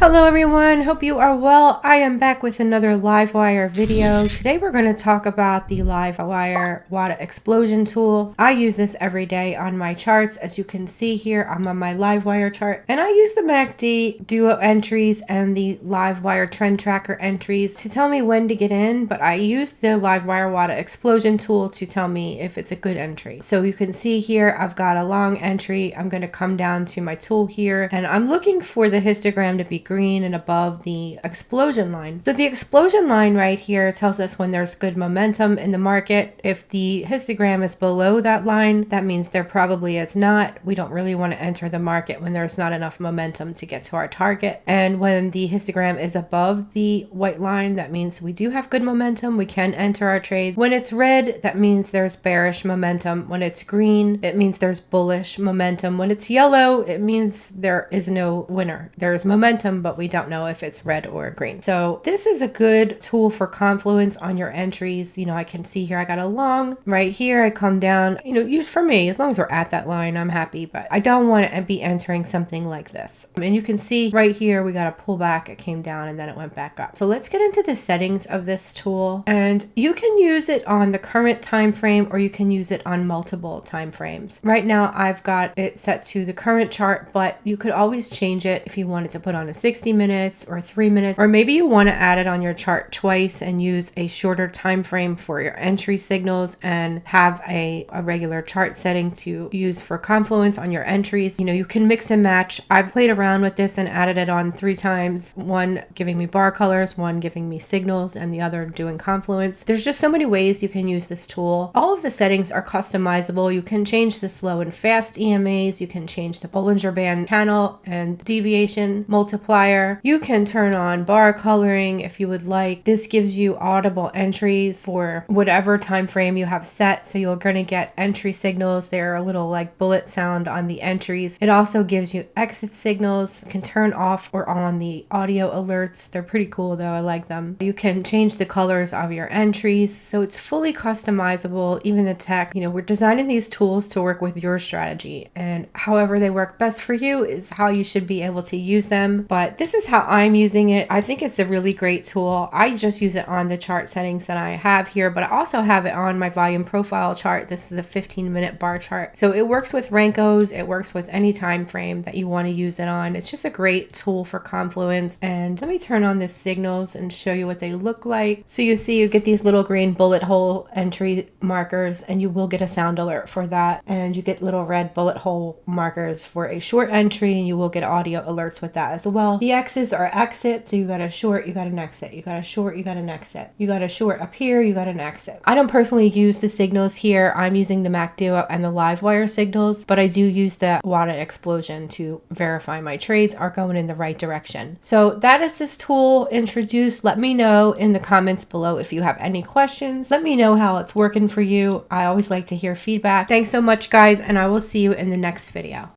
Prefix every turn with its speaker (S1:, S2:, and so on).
S1: Hello everyone, hope you are well. I am back with another LiveWire video. Today we're going to talk about the LiveWire Waddah explosion tool. I use this every day on my charts. As you can see here, I'm on my LiveWire chart and I use the MACD duo entries and the LiveWire trend tracker entries to tell me when to get in, but I use the LiveWire Waddah explosion tool to tell me if it's a good entry. So you can see here, I've got a long entry. I'm going to come down to my tool here and I'm looking for the histogram to be green and above the explosion line. So the explosion line right here tells us when there's good momentum in the market. If the histogram is below that line, that means there probably is not. We don't really want to enter the market when there's not enough momentum to get to our target. And when the histogram is above the white line, that means we do have good momentum. We can enter our trade. When it's red, that means there's bearish momentum. When it's green, it means there's bullish momentum. When it's yellow, it means there is no winner. There's momentum, but we don't know if it's red or green. So this is a good tool for confluence on your entries. You know, I can see here I got a long right here. I come down, for me, as long as we're at that line, I'm happy, but I don't want to be entering something like this. And you can see right here, we got a pullback. It came down and then it went back up. So let's get into the settings of this tool, and you can use it on the current time frame or you can use it on multiple time frames. Right now, I've got it set to the current chart, but you could always change it if you wanted to put on a 60 minutes or 3 minutes, or maybe you want to add it on your chart twice and use a shorter time frame for your entry signals and have a regular chart setting to use for confluence on your entries. You can mix and match. I've played around with this and added it on 3 times, one giving me bar colors, one giving me signals, and the other doing confluence. There's just so many ways you can use this tool. All of the settings are customizable. You can change the slow and fast EMAs. You can change the Bollinger Band channel and deviation multiplier. You can turn on bar coloring if you would like. This gives you audible entries for whatever time frame you have set. So you're going to get entry signals. They're a little like bullet sound on the entries. It also gives you exit signals. You can turn off or on the audio alerts. They're pretty cool though. I like them. You can change the colors of your entries. So it's fully customizable. Even the tech, we're designing these tools to work with your strategy, and however they work best for you is how you should be able to use them. But this is how I'm using it. I think it's a really great tool. I just use it on the chart settings that I have here, but I also have it on my volume profile chart. This is a 15-minute bar chart. So it works with Renkos. It works with any time frame that you want to use it on. It's just a great tool for confluence. And let me turn on the signals and show you what they look like. So you see you get these little green bullet hole entry markers, and you will get a sound alert for that. And you get little red bullet hole markers for a short entry, and you will get audio alerts with that as well. The X's are exit. So you got a short, you got an exit. You got a short, you got an exit. You got a short up here, you got an exit. I don't personally use the signals here. I'm using the MACD and the LiveWire signals, but I do use the Waddah explosion to verify my trades are going in the right direction. So that is this tool introduced. Let me know in the comments below if you have any questions. Let me know how it's working for you. I always like to hear feedback. Thanks so much, guys, and I will see you in the next video.